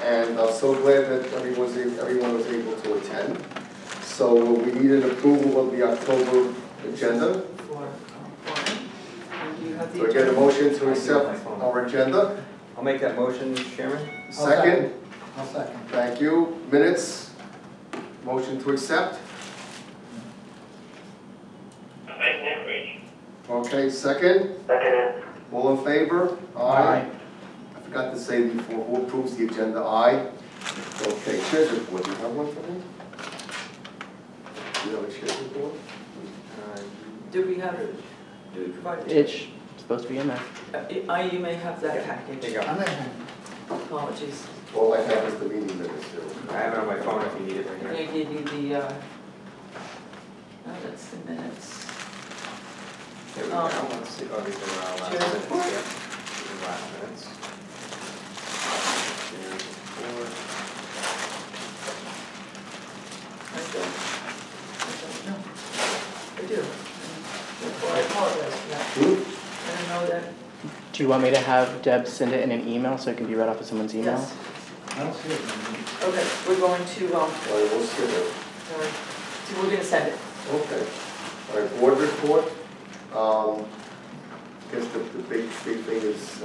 And I'm so glad that everyone was able to attend. So we need an approval of the October agenda. Do I get a motion to accept our agenda? I'll make that motion, Mr. Chairman. Second? I'll second. Thank you. Minutes? Motion to accept? Okay, second? Second. All in favor? Aye. I forgot to say before, who approves the agenda? Aye. Okay, chair's report. Do you have one for me? Do you have a chair's report? Do we provide it? It's supposed to be in there. You may have that There package. you go. I'm in. Apologies. All I have is the meeting minutes too. I have it on my phone if you need it right I here. gave you the, oh, that's the minutes. There we go. Let's see. Oh, these are our last Chair's minutes. report. Yep. These are last minutes. Chair's report. I don't know. I do. I apologize for that. I didn't know that. Do you want me to have Deb send it in an email so it can be read off of someone's email? Yes. I don't see it. Okay, we're going to, All right, we'll skip it. sorry. So we're gonna send it. Okay. All right, board report. I guess the big thing is,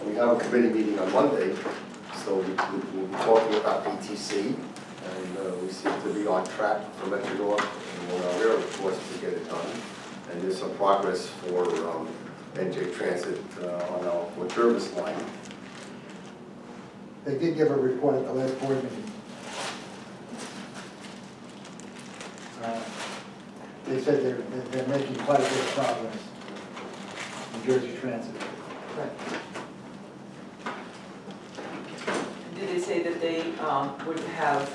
we have a committee meeting on Monday, so we'll be talking about PTC, and we seem to be on track for Metro North and on our rail, of course, to get it done. And there's some progress for NJ Transit on our Fort Jervis line. They did give a report at the last board meeting. They said they're making quite a bit of progress in Jersey Transit. Right. Did they say that they would have,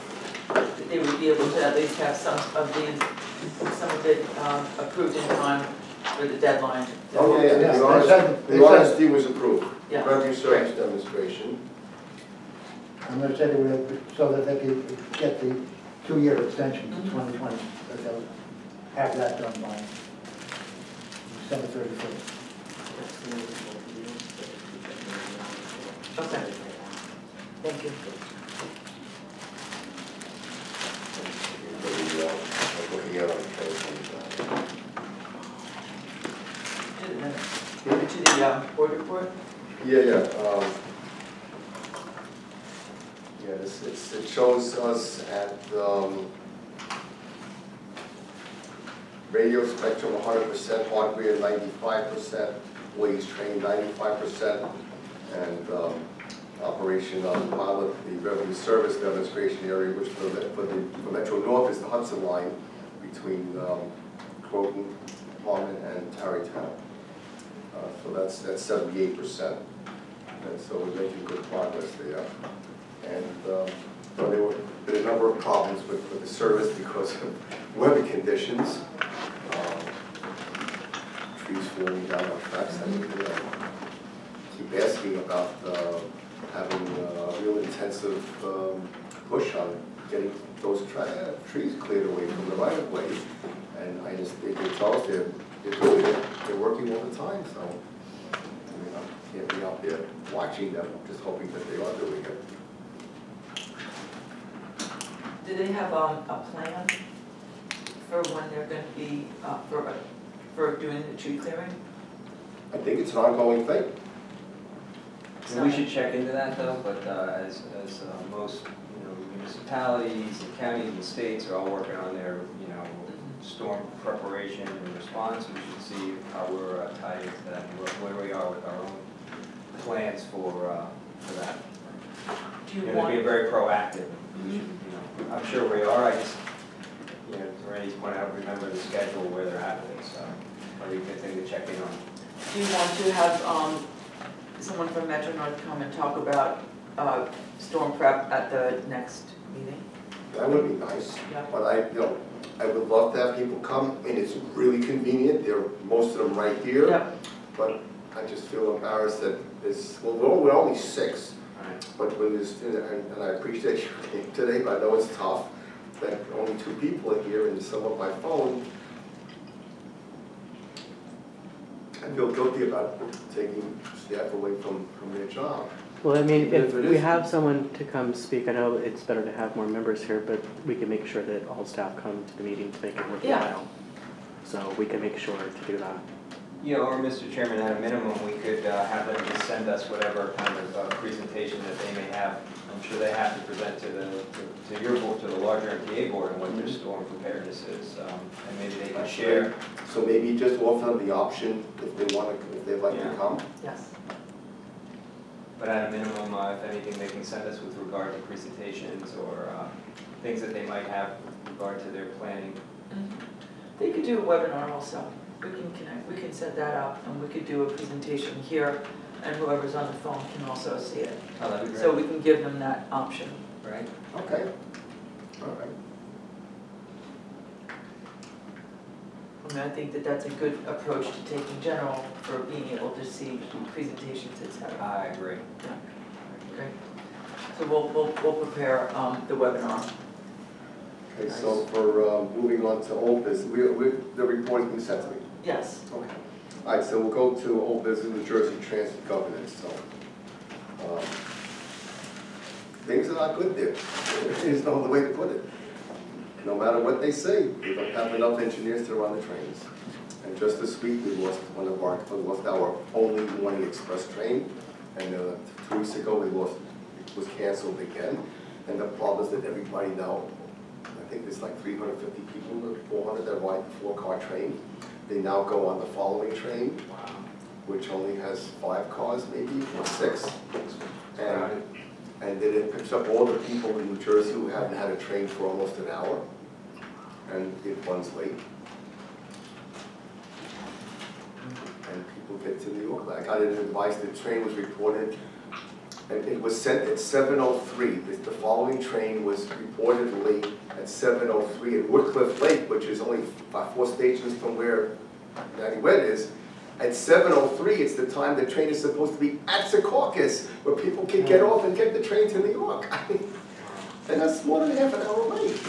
that they would be able to at least have some of it approved in time for the deadline? Oh, yeah, Yeah, the RSD was approved. Yeah. Revenue service demonstration. And they said it would, so that they could get the 2-year extension to 2020, that they'll have that done by December 31st. Okay. Thank you. Looking at our To the board report? Yeah. It shows us at radio spectrum 100%, hardware 95%, waves train 95%, and operation on pilot, the revenue service demonstration area, which for Metro North is the Hudson line between Croton, Harmon, and Tarrytown. So that's 78%, and so we're making good progress there. And so there were been a number of problems with the service because of weather conditions, trees falling down our tracks. I mean, keep asking about having a real intensive push on getting those trees cleared away from the right of way. And I just think they tell us they're doing it. They're working all the time. So I mean, I can't be out there watching them, just hoping that they are doing it. Do they have a plan for when they're going to be, for doing the tree clearing? I think it's an ongoing thing. And we should check into that though, but as most municipalities and counties and states are all working on their storm preparation and response, we should see how we're tied into that and where we are with our own plans for that. Do you They're want? being very proactive. We should, I'm sure we are. I just, to Randy's point, I don't remember the schedule where they're at with it, so probably a good thing to check in on. Do you want to have someone from Metro North come and talk about storm prep at the next meeting? That would be nice. Yeah. But I would love to have people come, and it's really convenient. Most of them right here. Yeah. But I just feel embarrassed that we're only 6. Right. But when there's, and I appreciate you came today, but I know it's tough that only 2 people are here and some of my phone. I I feel guilty about taking staff away from their job. Well, I mean, Even if if it we is- have someone to come speak, I know it's better to have more members here, but we can make sure that all staff come to the meeting to make it worthwhile. So we can make sure to do that. Yeah, or Mr. Chairman, at a minimum, we could have them just send us whatever kind of presentation that they may have. I'm sure they have to present to your board, to the larger MTA board, and what their storm preparedness is. And maybe they can share. So maybe just offer them the option if they want to, if they'd like to Yeah. come. Yes. But at a minimum, if anything, they can send us with regard to presentations or things that they might have with regard to their planning. They could do a webinar also. We can connect, we can set that up, and we could do a presentation here, and whoever's on the phone can also see it. Oh, that'd be great. So we can give them that option. Right? Okay. All right. I mean, I think that that's a good approach to take in general for being able to see presentations, et cetera. I agree. Great. So we'll prepare the webinar. Okay, so for moving on to old business, the report has been sent to me. Yes. Okay. All right, so we'll go to old business, New Jersey Transit Governance. So things are not good there. There's no other way to put it. No matter what they say, we don't have enough engineers to run the trains. And just this week, we lost our only morning express train. And 2 weeks ago, it was canceled again. And the problem is that everybody now, I think there's like 350 people, or 400 that ride the 4-car train. They now go on the following train, which only has 5 cars maybe, or 6. And then it picks up all the people in New Jersey who haven't had a train for almost an hour, and it runs late. And people get to New York. I got an advice, the train was reported, and it was sent at 7:03. The following train was reportedly at 7:03 at Woodcliff Lake, which is only about 4 stations from where Natty Wet is. At 7:03, it's the time the train is supposed to be at Secaucus, where people can get off and get the train to New York. And that's more than half an hour late.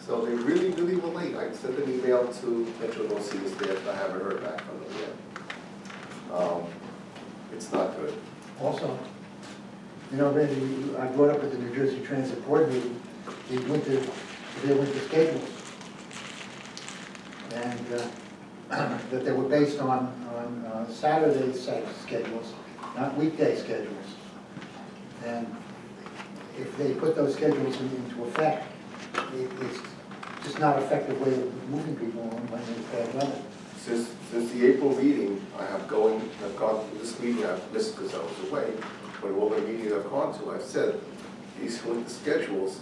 So they really, really were late. I sent an email to Metro North City staff, I haven't heard back from them yet. It's not good. Also, you know, Randy, I brought up at the New Jersey Transit Board meeting, their winter schedules. And that they were based on Saturday schedules, not weekday schedules. And if they put those schedules into effect, it's just not an effective way of moving people when there's bad weather. Since the April meeting, I've gone to this meeting, I've missed because I was away, but all the meetings I've gone to, I've said, these winter schedules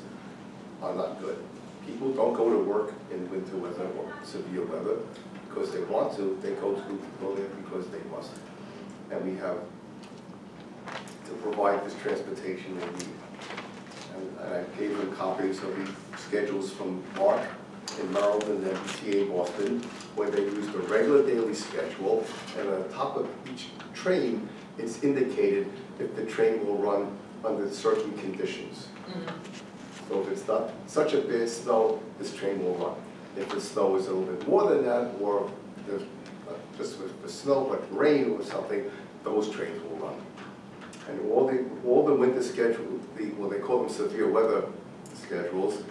are not good. People don't go to work in winter weather or severe weather because they want to, they go there because they must. And we have to provide this transportation they need. And I gave them copies of the schedules from Mark in Maryland and MTA in Boston, where they used a regular daily schedule, and on top of each train, it's indicated if the train will run under certain conditions. So if it's not such a bad snow, this train will run. If the snow is a little bit more than that, or there's just with the snow, but rain or something, those trains will run. And all the winter schedules, well, they call them severe weather schedules,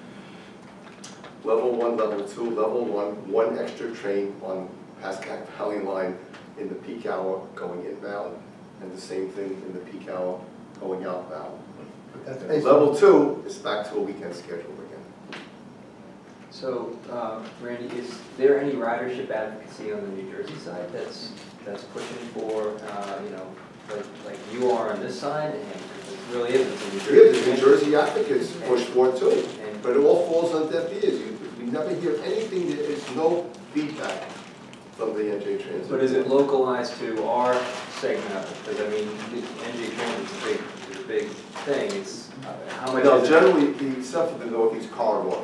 level 1, level 2, level 1 extra train on Pascack Valley line in the peak hour going inbound, and the same thing in the peak hour going outbound. But that's And based level on, 2 is back to a weekend schedule again. So, Randy, is there any ridership advocacy on the New Jersey side that's pushing for, you know, like you are on this side, and it really isn't, it's a New Yeah, Jersey. the New Jersey advocates push for it too, And- but it all falls on deaf ears. We never hear anything, there is no feedback from the NJ Transit. But is it localized to our segment of it? Because I mean, NJ Transit is a big thing, it's, how much No, is it? generally, except for the Northeast Corridor,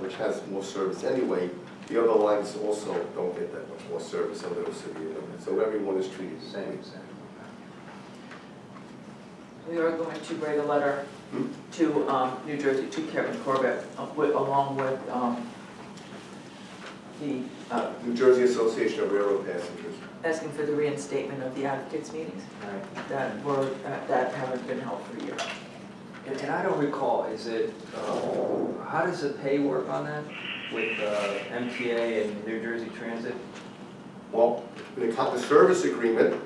which has more service anyway, the other lines also don't get that much more service, so they're severe. So everyone is treated the same. Same. We are going to write a letter to New Jersey, to Kevin Corbett, along with the, New Jersey Association of Railroad Passengers. asking for the reinstatement of the advocates meetings Right. that haven't been held for a year. And I don't recall, is it, how does the pay work on that with MTA and New Jersey Transit? Well, when they cut the service agreement,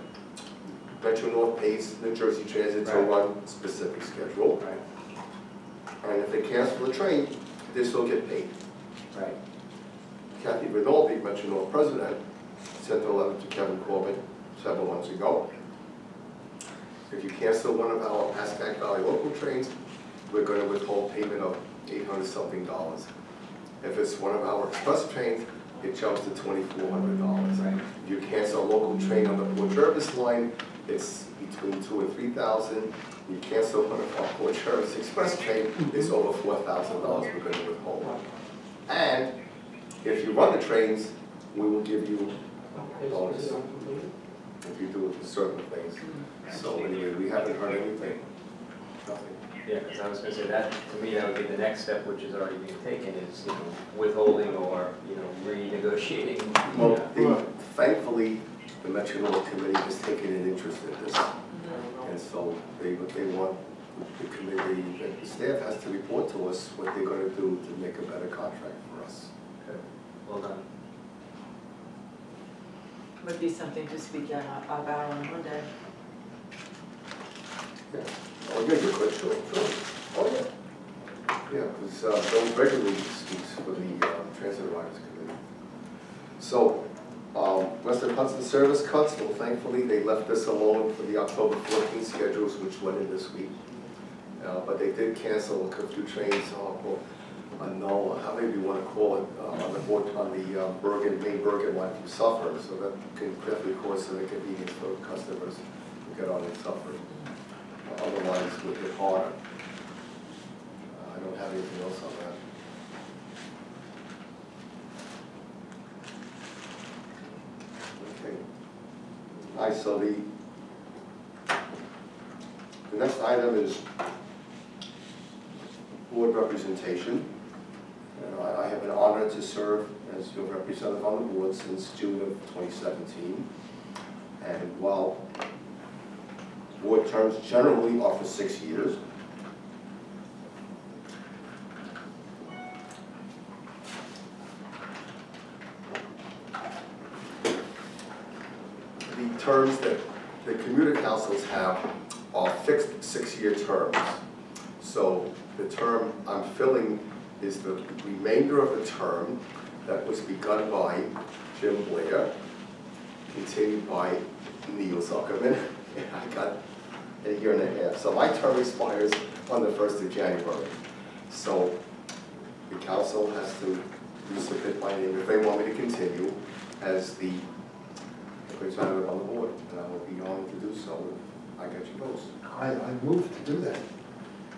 Metro North pays New Jersey Transit to Right. run a specific schedule. Right. And if they cancel the train, they still get paid. Right. Kathy Rinaldi, Metro North president, sent a letter to Kevin Corbett several months ago. If you cancel one of our Pascack Valley local trains, we're going to withhold payment of $800-something. If it's one of our express trains, it jumps to $2,400. Right. If you cancel a local train on the Port Jervis line, it's between $2,000 and $3,000. You cancel one of our Port Jervis express train, it's over $4,000 we're going to withhold. And if you run the trains, we will give you a bonus if you do certain things. So anyway, we haven't heard anything, nothing. Yeah, because I was going to say that, to me, that would be the next step, which is already being taken, is, you know, withholding or, you know, renegotiating. Well, thankfully, the Metro North Committee has taken an interest in this. And so they want, the committee, the staff has to report to us what they're going to do to make a better contract for us. Okay. Well done. Would be something to speak out about on Monday. Yeah. Oh, yeah, you could, sure. Oh, yeah. Yeah, because Bill regularly speaks for the Transit Riders Committee. So, Western Hudson service cuts, well, thankfully, they left us alone for the October 14th schedules, which went in this week. But they did cancel a few trains, no, how maybe you want to call it, on the Bergen, main Bergen line from Suffolk, so that can definitely cause some inconvenience for customers who get on in Suffolk. Other lines would hit harder. I don't have anything else on that. Okay. All right, so the next item is board representation. And I have been honored to serve as your representative on the board since June of 2017. And while board terms generally are for 6 years, the terms that the commuter councils have are fixed 6-year terms. So the term I'm filling is the remainder of the term that was begun by Jim Blair, continued by Neil Zuckerman. I got a year and a half. So my term expires on the 1st of January. So the council has to resubmit my name if they want me to continue as the representative on the board. And I will be honored to do so if I get your votes. I move to do that.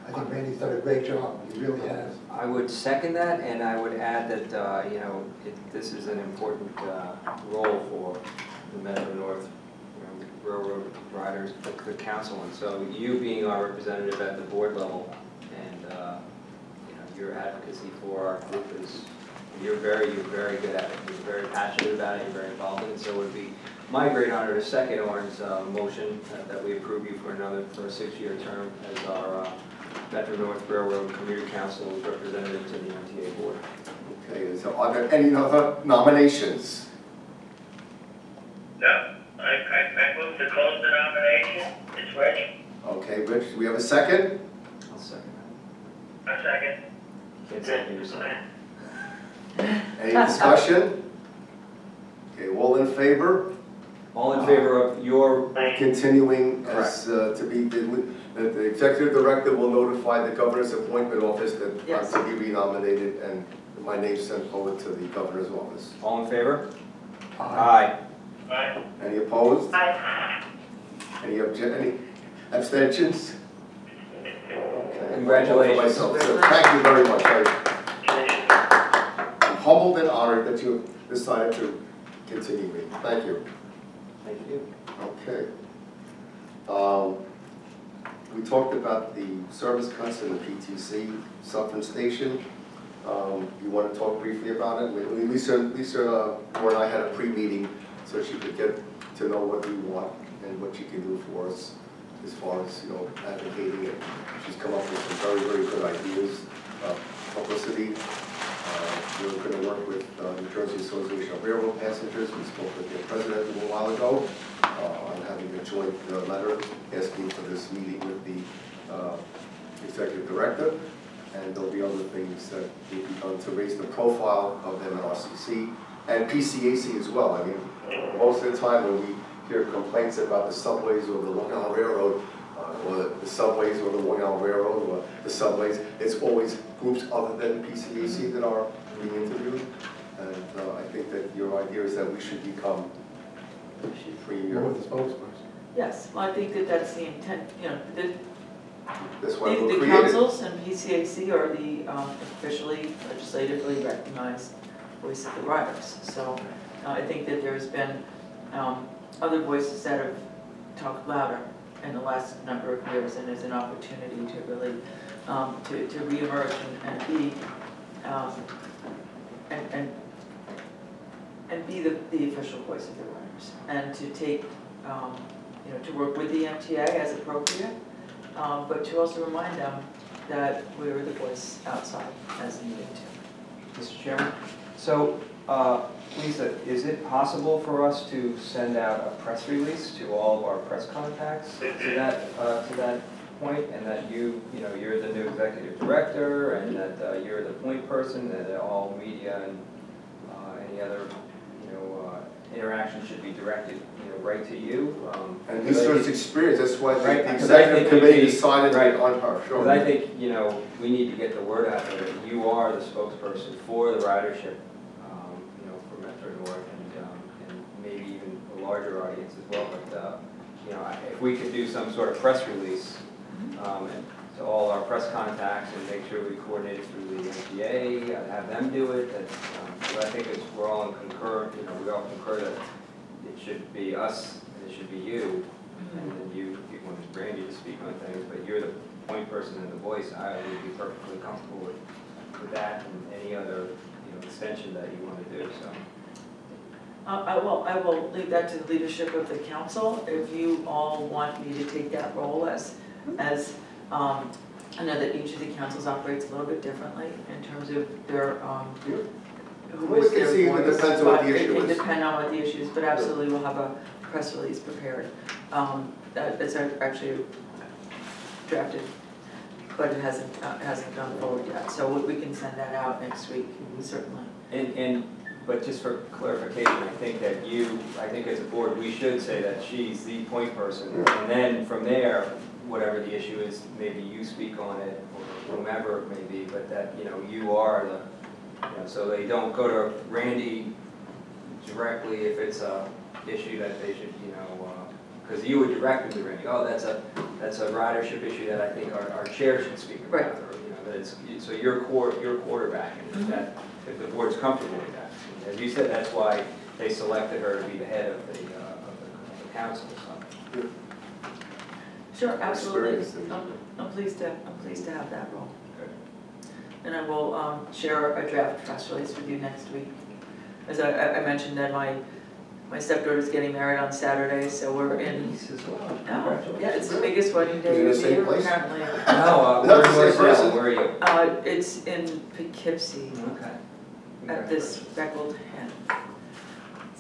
I think Randy's done a great job, he really has. I would second that, and I would add that, you know, this is an important role for the Metro North Railroad Riders, the council, and so you being our representative at the board level, and you know, your advocacy for our group is, you're very good at it. You're very passionate about it. You're very involved in it. So it would be my great honor to second Orin's motion that we approve you for a 6-year term as our Metro North Railroad Commuter Council representative to the MTA board. Okay, so are there any other nominations? No. I move to close the nomination. It's ready. Okay, Rich, do we have a second? I'll second A second. that. Can't second yourself. Any discussion? Okay, all in favor? All in favor of your, Continuing as to be, the executive director will notify the governor's appointment office that Yes. I'm to be renominated and my name sent forward to the governor's office. all in favor? Aye. Aye. Any opposed? Aye. Any abstentions? Okay. Congratulations. Myself, so thank you very much. I'm humbled and honored that you decided to continue me. Thank you. Thank you. Okay. We talked about the service cuts in the PTC Suffolk Station. You want to talk briefly about it? Lisa, Moore and I had a pre-meeting so she could get to know what we want and what she can do for us as far as, advocating it. She's come up with some very, very good ideas, publicity. We're going to work with New Jersey Association of Railroad Passengers. We spoke with their president a little while ago on having a joint letter asking for this meeting with the executive director. And there'll be other things that will be done to raise the profile of MNRCC and PCAC as well. I mean, most of the time when we hear complaints about the subways or the Long Island Railroad, or the subways or the Long Island Railroad or the subways, it's always groups other than PCAC that are being interviewed. And I think that your idea is that we should become premier. With the spokesperson. Yes, well, I think that that's the intent, That's why we're the created. councils and PCAC are the officially, legislatively recognized voice of the riders. So I think that there's been other voices that have talked louder in the last number of years, and there's an opportunity to really to reemerge and be and be the official voice of the riders, and to take to work with the MTA as appropriate, but to also remind them that we're the voice outside as needed to. Mr. Chairman, so Lisa, is it possible for us to send out a press release to all of our press contacts to that point, and that you're the new executive director, and that you're the point person, and that all media and any other interaction should be directed right to you? And Lisa's experience, that's why the Right, because executive committee we- decided right. on her. Sure. Because I think, we need to get the word out there that you are the spokesperson for the ridership, for Metro North, and maybe even a larger audience as well. But, if we could do some sort of press release, and to all our press contacts, and make sure we coordinate it through the MTA, have them do it, but I think we all concur that it should be us, and it should be you, and then you want Brandy to speak on things, but you're the point person and the voice. I would be perfectly comfortable with that and any other extension that you want to do. So I will leave that to the leadership of the council. If you all want me to take that role as I know that each of the councils operates a little bit differently in terms of their who is their voice. It depends on what the issue It can is. depend on what the issue is, but absolutely we'll have a press release prepared. That's actually drafted, but it hasn't gone forward yet. So we can send that out next week, certainly. But just for clarification, I think as a board, we should say that she's the point person, and then from there, whatever the issue is, maybe you speak on it, or whomever it may be, but that, you are so they don't go to Randy directly if it's a issue that they should, because you would direct them to Randy. Oh, that's a ridership issue that I think our chair should speak about, Right. or, that it's, so you're quarterback, and that, if the board's comfortable with that. As you said, that's why they selected her to be the head of the council, so. Sure, absolutely. Experience. I'm pleased to have that role. Good. And I will share a draft press release with you next week. As I mentioned that my stepdaughter's getting married on Saturday, so we're in. Nice as well. Oh, yeah, it's the biggest wedding Is day it of the the same year, place? apparently. No, Not the where's same person. that? Where are you? It's in Poughkeepsie Okay. at this speckled hen.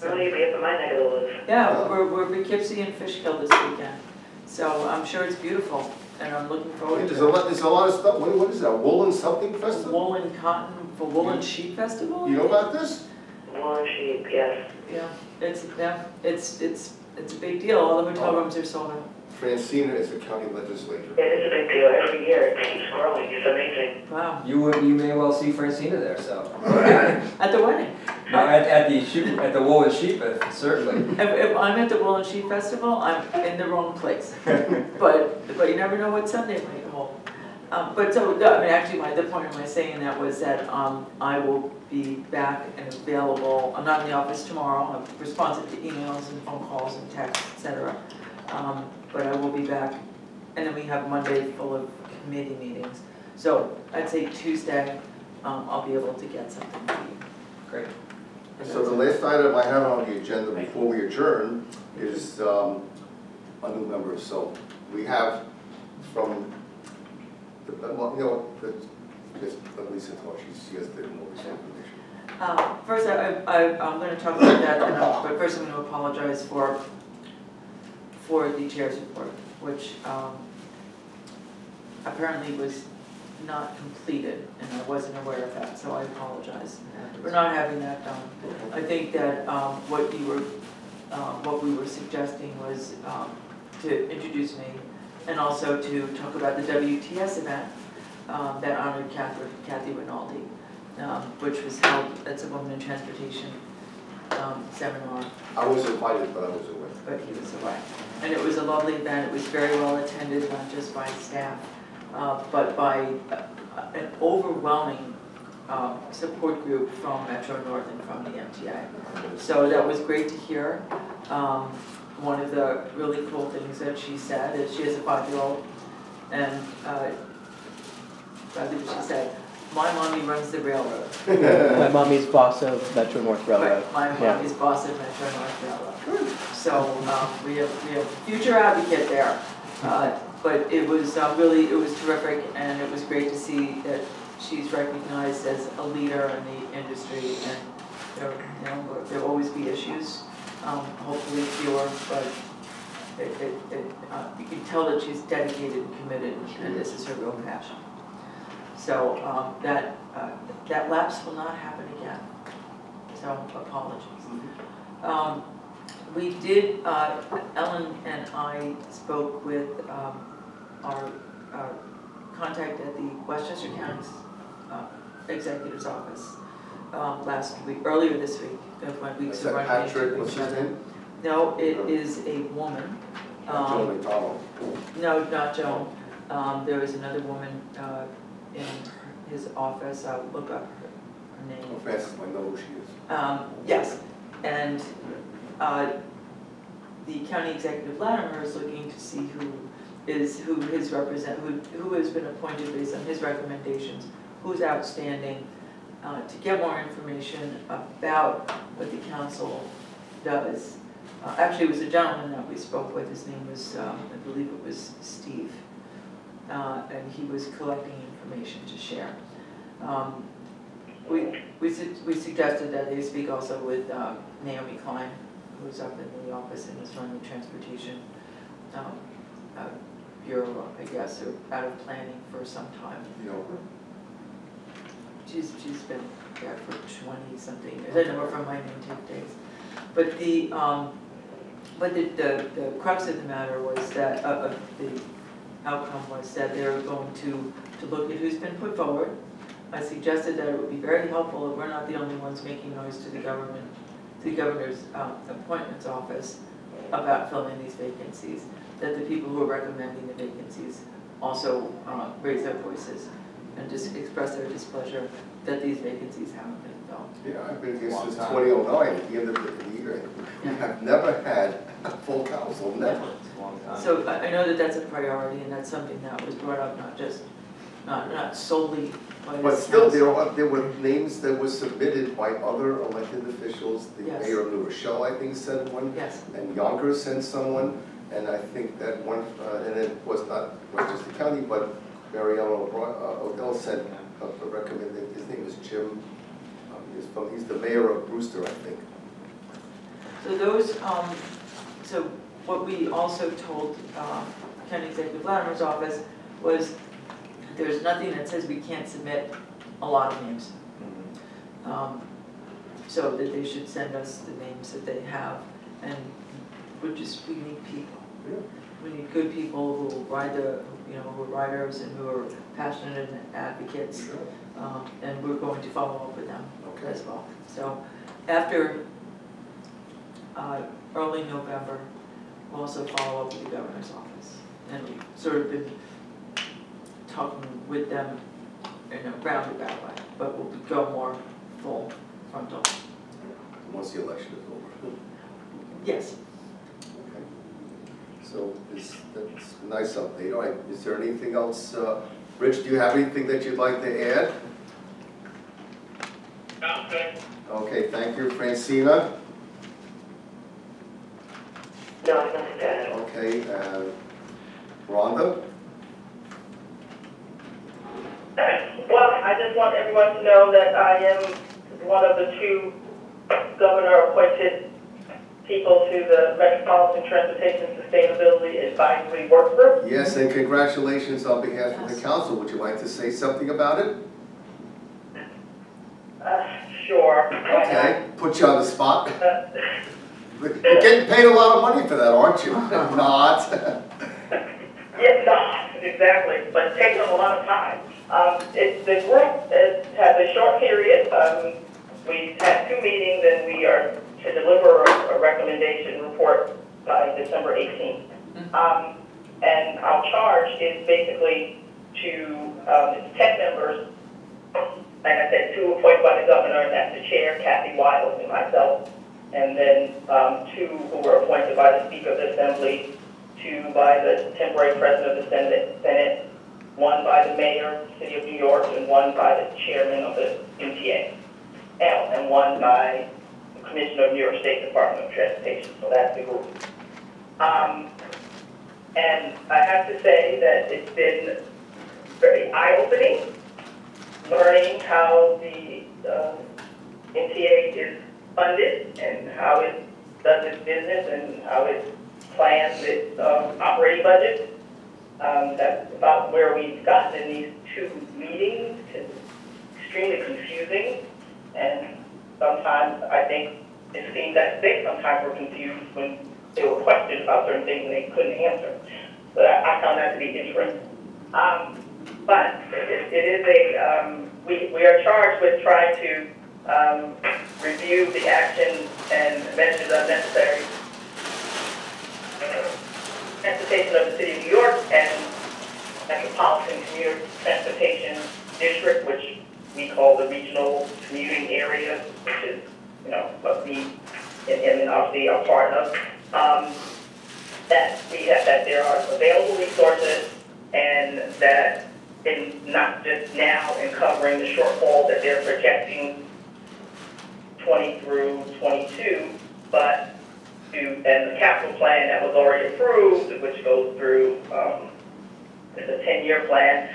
Will you be up in my neck of the woods? Yeah, we're Poughkeepsie and Fishkill this weekend, so I'm sure it's beautiful, and I'm looking forward There's to it. there's a lot of stuff. What is that? Woolen something festival? Woolen Cotton for Woolen Sheep Festival. You know about this? One sheep, yes. Yeah, it's a big deal. All the hotel rooms are sold out. Francina is a county legislator. It is a big deal every year. It keeps growing. It's amazing. Wow. You may well see Francina there, so. At the wedding. No, at the Woolen Sheep, certainly. If I'm at the Woolen Sheep Festival, I'm in the wrong place. But you never know what Sunday might hold. But so, actually, the point of my saying that was that I will be back and available. I'm not in the office tomorrow. I'm responsive to emails and phone calls and texts, etc. But I will be back. And then we have Monday full of committee meetings. So I'd say Tuesday, I'll be able to get something to you. Great. So the last item I have on the agenda before we adjourn is a new member. So we have from, well, you know, just let Lisa talk, she has the more information. First, I'm going to talk about that, but first I'm going to apologize for the chair's report, which apparently was not completed, and I wasn't aware of that, so I apologize for not having that done. I think that what we were suggesting was to introduce me, and also to talk about the WTS event that honored Kathy Rinaldi, which was held, that's a Women in Transportation seminar. I was invited, but I was away. But he was away. And it was a lovely event. It was very well attended, not just by staff, but by an overwhelming support group from Metro North and from the MTA. So that was great to hear. One of the really cool things that she said is she has a 5-year-old, and she said, "My mommy runs the railroad." My mommy's boss of Metro North Railroad. Right, my mommy's boss of Metro North Railroad. So we have a future advocate there. But it was it was terrific, and it was great to see that she's recognized as a leader in the industry. And there'll always be issues, hopefully fewer, but you can tell that she's dedicated and committed, and this is her real passion. So that lapse will not happen again. So apologies. We did, Ellen and I spoke with our contact at the Westchester County's Executive's Office earlier this week. My weeks Is that are Patrick, what's his name? No, it is a woman. Joe McDonald. No, not Joan. There is another woman in his office. I'll look up her name. Oh, Francis, I know who she is. Yes, and the county executive Latimer is looking to see who has been appointed based on his recommendations, who's outstanding, to get more information about what the council does. Actually, it was a gentleman that we spoke with. His name was, I believe it was Steve, and he was collecting information to share. We suggested that they speak also with Naomi Klein, who's up in the office and is running the transportation bureau, I guess, or out of planning for some time. You know her? She's been there for 20-something years. I know her from my intake days. But the crux of the matter was that the outcome was that they were going to look at who's been put forward. I suggested that it would be very helpful if we're not the only ones making noise to the governor's appointments office about filling these vacancies, that the people who are recommending the vacancies also raise their voices and just express their displeasure that these vacancies haven't been filled. Yeah, I've been here since 2009, at the end of the year. We have never had a full council, never. It's a long time. So I know that that's a priority, and that's something that was brought up not solely by this But still, council. there were names that were submitted by other elected officials. The Yes. mayor of New Rochelle, I think, sent one. Yes. And Yonkers sent someone. And I think that one, and it was not Westchester County, but Mariella Odell sent a recommendation. His name is Jim. He's the mayor of Brewster, I think. So those, so what we also told County Executive Latimer's office was there's nothing that says we can't submit a lot of names. So that they should send us the names that they have, and we need people. Yeah. We need good people who will ride who are riders and who are passionate advocates, Sure. and we're going to follow up with them Okay. as well. So after early November, we'll also follow up with the governor's office, and we've sort of been talking with them in a roundabout way, but we'll go more full frontal. Once the election is over. Yes. Okay. So that's a nice update. All right, is there anything else? Rich, do you have anything that you'd like to add? Sounds good. Okay, thank you. Francina? No, nothing to add. Okay, Rhonda? Well, I just want everyone to know that I am one of the two governor-appointed people to the Metropolitan Transportation Sustainability Advisory Work Group. Yes, and congratulations on behalf of the Yes. council. Would you like to say something about it? Sure. Okay, put you on the spot. You're getting paid a lot of money for that, aren't you? Not. Yes, not exactly, but it takes a lot of time. The group has a short period. We've had 2 meetings, and we are to deliver a recommendation report by December 18th. And our charge is basically to, it's 10 members. Like I said, 2 appointed by the governor, and that's the chair, Kathy Wiles, and myself. And then 2 who were appointed by the Speaker of the Assembly, 2 by the temporary president of the Senate, 1 by the mayor, City of New York, and 1 by the chairman of the MTA, and 1 by the commissioner of New York State Department of Transportation. So that's the group. And I have to say that it's been very eye-opening, learning how the MTA is funded and how it does its business and how it plans its operating budget. That's about where we've gotten in these 2 meetings. It's extremely confusing, and sometimes I think it seems that they sometimes were confused when they were questioned about certain things and they couldn't answer. So I found that to be interesting. But it is we are charged with trying to review the actions and measures that are necessary transportation of the City of New York and Metropolitan Commuter Transportation District, which we call the regional commuting area, which is, what we in MNRCC are part of. That there are available resources, and that in not just now in covering the shortfall that they're projecting 20 through 22, but and the capital plan that was already approved, which goes through, it's a 10-year plan,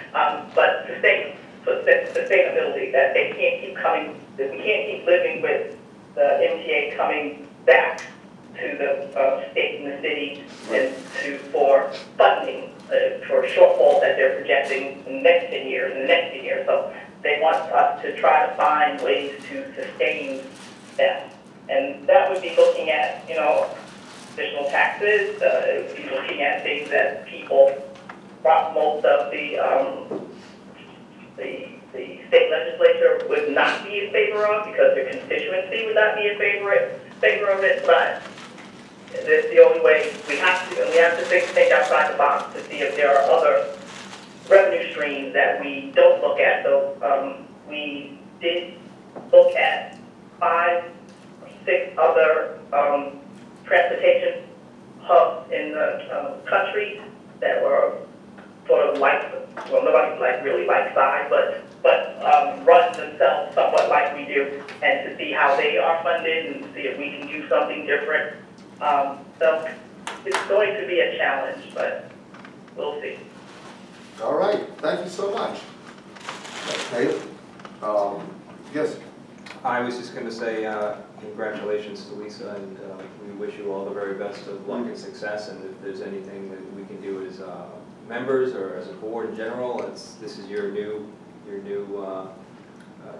but sustainability, that they can't keep coming, that we can't keep living with the MTA coming back to the state and the city and for funding for a shortfall that they're projecting in the next 10 years and the next 10 years. So they want us to try to find ways to sustain that. And that would be looking at, additional taxes, it would be looking at things that people, most of the state legislature would not be in favor of because their constituency would not be in favor of it, but that's the only way we have to. And we have to think outside the box to see if there are other revenue streams that we don't look at. So we did look at 5 or 6 other transportation hubs in the country that were sort of like, well, nobody really like size, but run themselves somewhat like we do, and to see how they are funded and see if we can do something different. So it's going to be a challenge, but we'll see. All right, thank you so much. Okay, yes. I was just going to say congratulations to Lisa, and we wish you all the very best of luck and success. And if there's anything that we can do as members or as a board in general, this is your new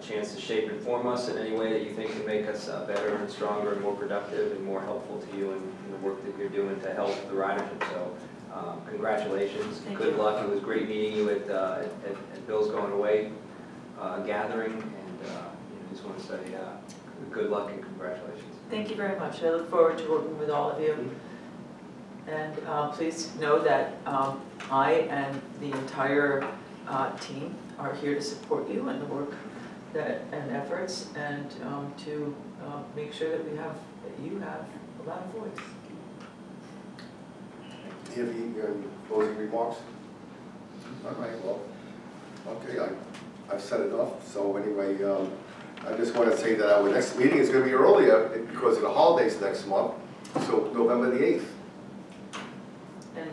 chance to shape and form us in any way that you think can make us better and stronger and more productive and more helpful to you in the work that you're doing to help the ridership. So congratulations, good luck. It was great meeting you at Bill's Going Away gathering, and just want to say good luck and congratulations. Thank you very much. I look forward to working with all of you. And please know that I and the entire team are here to support you in the work and efforts, and to make sure that you have a loud voice. Do you have any closing remarks? All right, well, okay, I've said enough. So anyway, I just want to say that our next meeting is going to be earlier because of the holidays next month, so November the 8th. And,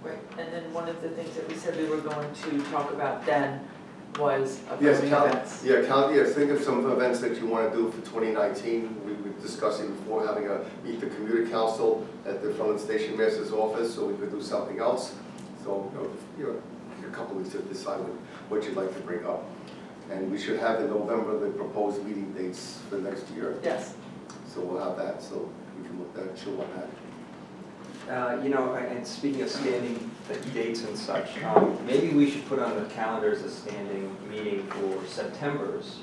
right, and then one of the things that we said we were going to talk about then was Yes, upcoming events. think of some events that you want to do for 2019. We were discussing before having meet the commuter council at the front of the station master's office, so we could do something else. So, a couple weeks to decide what you'd like to bring up. And we should have in November the proposed meeting dates for next year. Yes. So we'll have that, so we can look at, chill on that. And speaking of standing dates and such, maybe we should put on the calendar as a standing meeting for September's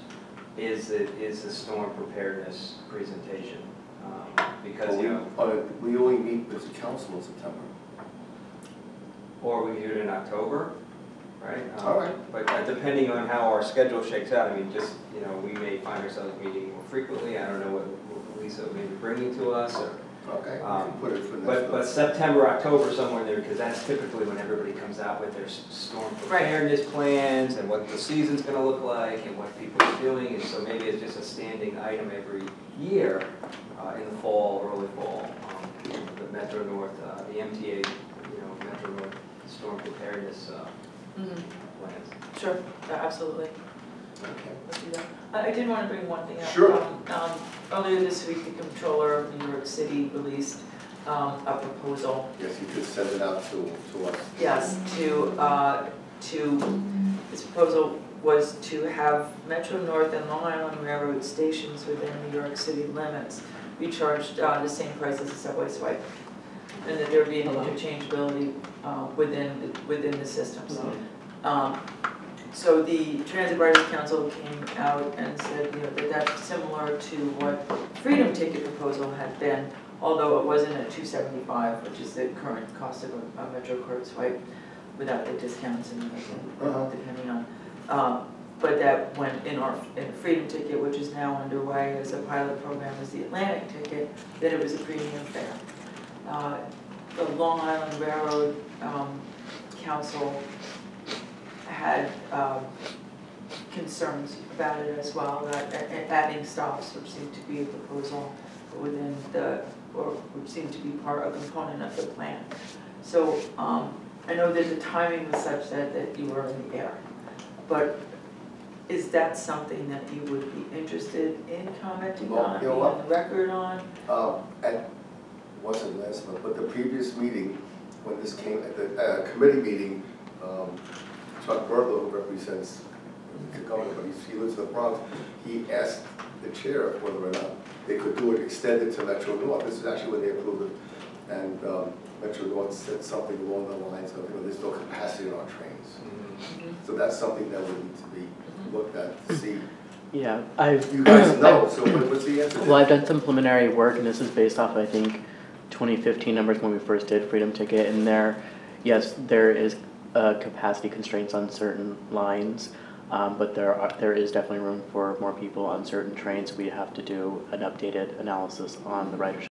is the storm preparedness presentation. Because, we only meet with the council in September. or we do it in October, right? All right. But depending on how our schedule shakes out, I mean, just, we may find ourselves meeting more frequently. I don't know what Lisa may be bringing to us, or. Okay, we can put it for next But September, October, somewhere in there, because that's typically when everybody comes out with their storm preparedness plans and what the season's gonna look like and what people are doing, and so maybe it's just a standing item every year, in the fall, early fall, the Metro North, the MTA, Metro North storm preparedness, plans. Sure, absolutely. Okay. Let's do that. I did want to bring one thing up. Sure. Earlier this week, the comptroller of New York City released a proposal. Yes, you could send it out to us. Yes, this proposal was to have Metro North and Long Island Railroad stations within New York City limits be charged the same price as a subway swipe, and that there be an interchangeability within the systems. So the Transit Riders Council came out and said, that that's similar to what Freedom Ticket proposal had been, although it wasn't at $275, which is the current cost of a Metro card swipe, without the discounts and depending on. But that went in the Freedom Ticket, which is now underway as a pilot program, as the Atlantic Ticket, that it was a premium fare. The Long Island Railroad Council had concerns about it as well, that adding stops, which seemed to be a proposal within which seemed to be a component of the plan. So I know that the timing was such that you were in the air, but is that something that you would be interested in commenting on, being on the record on? It wasn't last month, but the previous meeting, when this came, at the committee meeting, Chuck Burglar, who represents the governor, but he lives in the Bronx, he asked the chair whether or not they could do it extended to Metro North. This is actually when they approved it. And Metro North said something along the lines of, there's no capacity in our trains. So that's something that would need to be looked at to see. Yeah, You guys know, so what's the answer? Well, I've done some preliminary work, and this is based off, I think, 2015 numbers when we first did Freedom Ticket, and yes, there is capacity constraints on certain lines, but there is definitely room for more people on certain trains. We have to do an updated analysis on the ridership.